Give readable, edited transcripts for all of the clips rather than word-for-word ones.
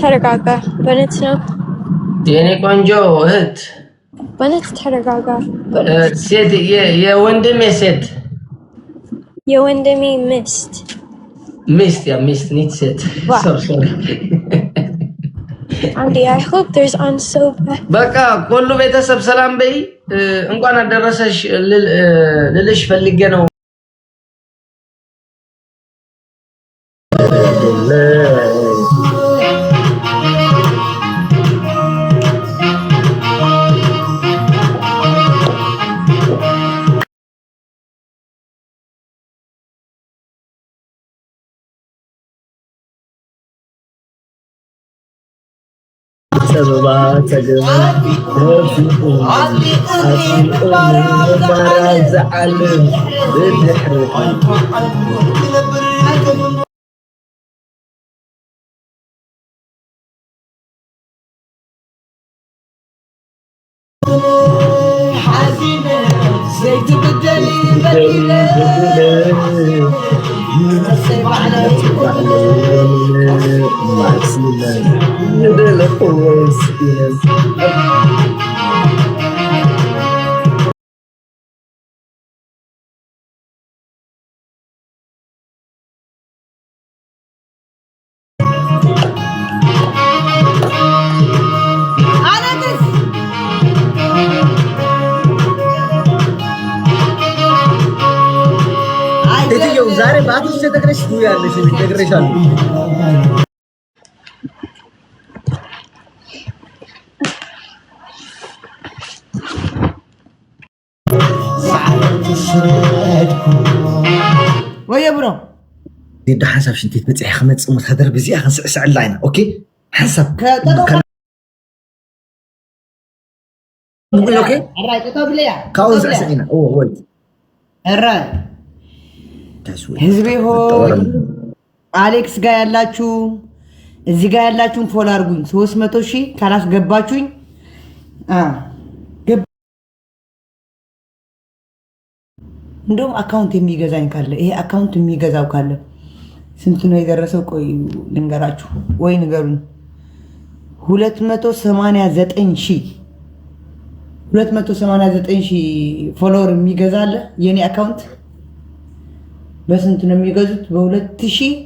ተረጋጋ በነት ነው የኔ ቆንጆ እህት በነት ተረጋጋ ሴት የወንድሜ ሴት የወንድሜ ሚስት ያ ሚስት ኒት ሴት sorry Andy, I hope there's unsober. በቃ ሁሉ ቤተሰብ ሰላም በይ እንኳን አደረሰሽ ልልሽ ፈልጌ ነው ሰበባት ተገመን ዛሬ ባትሽ ተደረሽ ያለሽ ተደረሻል ويا برو دي حسب شنتي تبصح خمس متهدر بزي خنسع لاينا اوكي حسب نقول اوكي الراي تطب ليا كاوز اسعينا ولد الراي ህዝቤ ሆይ አሌክስ ጋር ያላችሁ እዚህ ጋር ያላችሁን ፎሎ አድርጉኝ 300,000 ካላስገባችሁኝ እንደውም አካውንት የሚገዛኝ ካለ ይሄ አካውንት የሚገዛው ካለ ስንት ነው የደረሰው ቆይ ልንገራችሁ ወይ ንገሩኝ 289,000 ፎሎወር የሚገዛለ የኔ አካውንት በስንት ነው የሚገዙት $2,890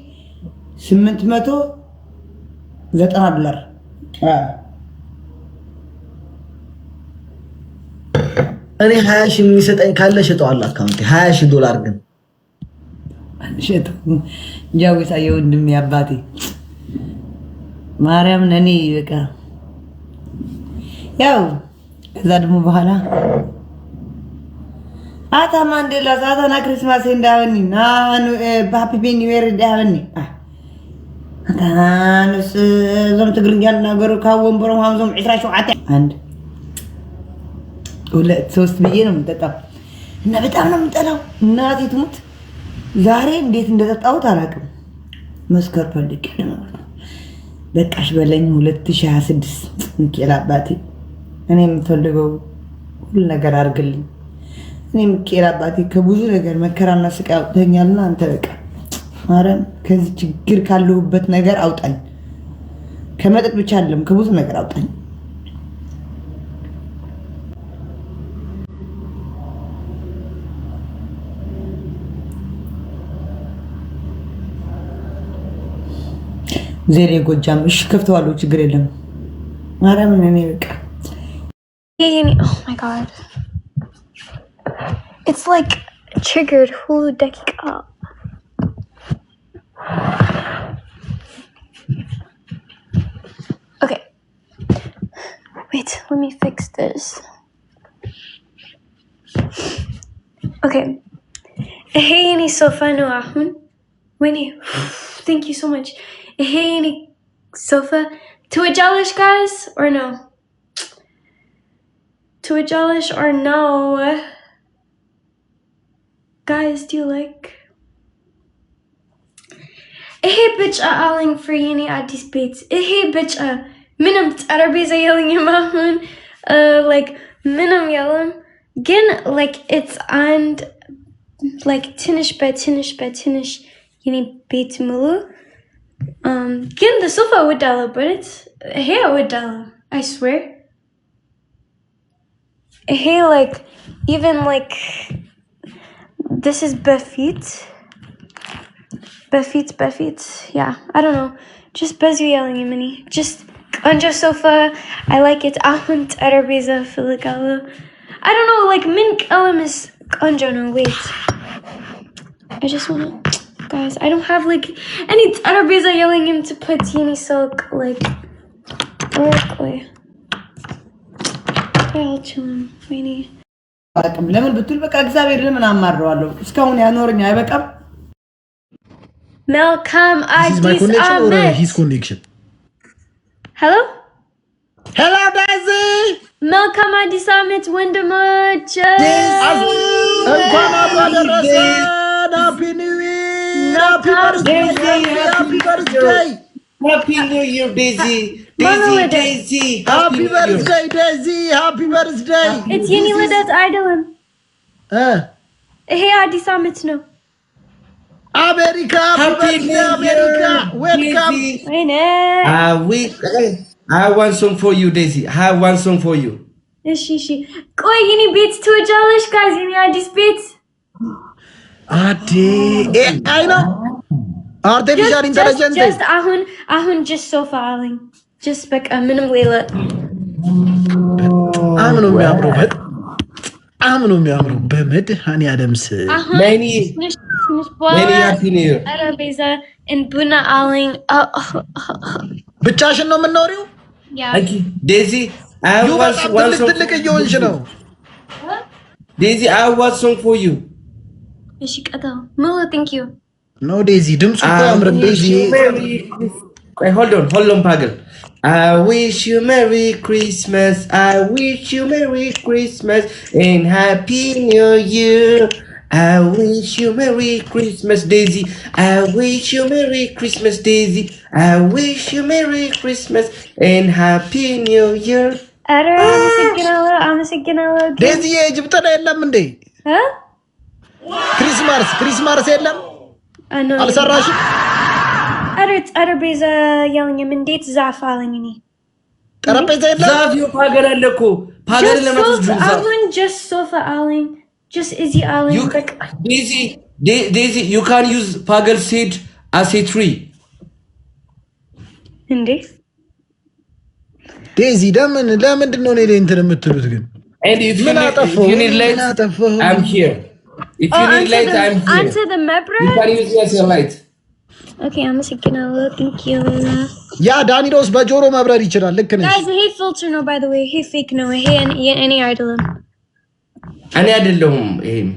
እኔ 20,000 የሚሰጠኝ ካለ ሸጠዋል አካውንት $20,000 ግን ሸጡ ጃዊሳ የወንድም ያባቴ ማርያም ነኒ በቃ ያው ከዛ ደግሞ በኋላ አታ ማንዴላ ሳታና ክሪስማስ እንዳወኒ ናኑ ሃፒ ኒው ይር እንዳወኒ አታንስ ዞም ትግርኛ ነገሩ ካወንበሮም ሃምዞም 27 አንድ ሁለት ሶስት ብዬ ነው የምጠጣው እና በጣም ነው የምጠላው እናቴ ትሙት ዛሬ እንዴት እንደጠጣሁት አላውቅም መስከር ፈልጌ ነው በቃሽ በለኝ 2026 እንኪላ አባቴ እኔ የምፈልገው ሁሉ ነገር አድርግልኝ እኔም ቄራ አባቴ ከብዙ ነገር መከራና ስቃይ አውጥተኛልና አንተ በቃ ማረም ከዚህ ችግር ካለሁበት ነገር አውጣኝ ከመጠጥ ብቻ አይደለም ከብዙ ነገር አውጣኝ ዜሬ ጎጃም እሺ ከፍተዋለሁ ችግር የለም ማረም እኔ በቃ oh my god it's like triggered who dakika okay wait let me fix this okay hey any sofa no ahun winnie thank you so much hey any sofa to a jealous guys or no to a jealous or no guys do you like hey bitch alling for any addis beats hey bitch minimum tarabeza yelling your mom like minimum yelling again like it's and like tinish by tinish by tinish you need beat mulu Again, the sofa would dollar, but it's here would dollar. I swear. Hey, like even like this is Befit. Yeah, I don't know. Just Bezu yelling at me. Just under sofa. I like it. Ahund Arabiza Filigalo. I don't know. Like Mink Elam is under. No, wait. I just wanna. Guys, I don't have like any Arabiza yelling him to put Yeni Silk like correctly. I'll chill him. Weenie. ለምን ብትል በቃ እግዚአብሔር ለምን አማረዋለሁ እስካሁን ያኖርኝ አይበቃም Malcolm This is my Addis connection or Ahmed. his connection? Hello? Hello, Daisy! Malcolm Addis Ahmed ወንድሞች እንኳን አብሮ አደረሰን! Happy New Year! Happy birthday! Happy birthday! Happy New Year, Daisy. Daisy. Happy birthday, Daisy! Happy birthday! It's Yeni ልደት አይደለም ይሄ አዲስ ዓመት ነው America! Happy birthday, America! Welcome! ወይኔ I have one song for you, Daisy. I have one song for you. እሺ ቆይ የኔ ቤት ትወጃለሽ ጋዝ የኔ አዲስ ቤት Adi! I know! Artificial intelligence! just አሁን just ሶፋ አለኝ just በቃ ምንም ሌላ አምኖ የሚያምረው በመድኃኒዓለም ስም Many happy New Year. ጠረጴዛ ቡና አለኝ ብቻሽን ነው የምትኖሪው? Daisy, I have one song. ትልቅ እየሆንሽ ነው። Daisy, I have one song for you. እሺ ቀጥል ሙሉ thank you ኖ ዴዚ ድምፁ እኮ ያምራል። ዴዚ Wait, hold on, Pagal. I wish you Merry Christmas. I wish you Merry Christmas and Happy New Year. I wish you Merry Christmas, Daisy. I wish you Merry Christmas, Daisy. I wish you Merry Christmas and Happy New Year. ኧረ አመሰግናለሁ ዴዚ የኢጅፕት ላይ የለም እንዴ? ክሪስማስ የለም? አልሰራሽም? ኧረ ጠረጴዛ ያለኝም እንዴት ዛፍ አለኝ እኔ ጠረጴዛ የለም? ዛፍ ፓገል አለ እኮ ፓገል ለማለት ዛፍ አሁን just sofa አለኝ just easy አለኝ በቃ Daisy, you can use pagal seed as a tree. እንዴ ዴዚ ለምንድን ነው እኔ እንትን የምትሉት ግን? And if you need light, I'm here. If you need light, I'm here. Answer the mebra. You can use it as a light. Okay, I'm a thank you. ያ ዳኒሮስ በጆሮ መብረር ይችላል። ልክ ነሽ። Guys, he filter no by the way. He fake no. He any idol. እኔ አይደለሁም ይሄም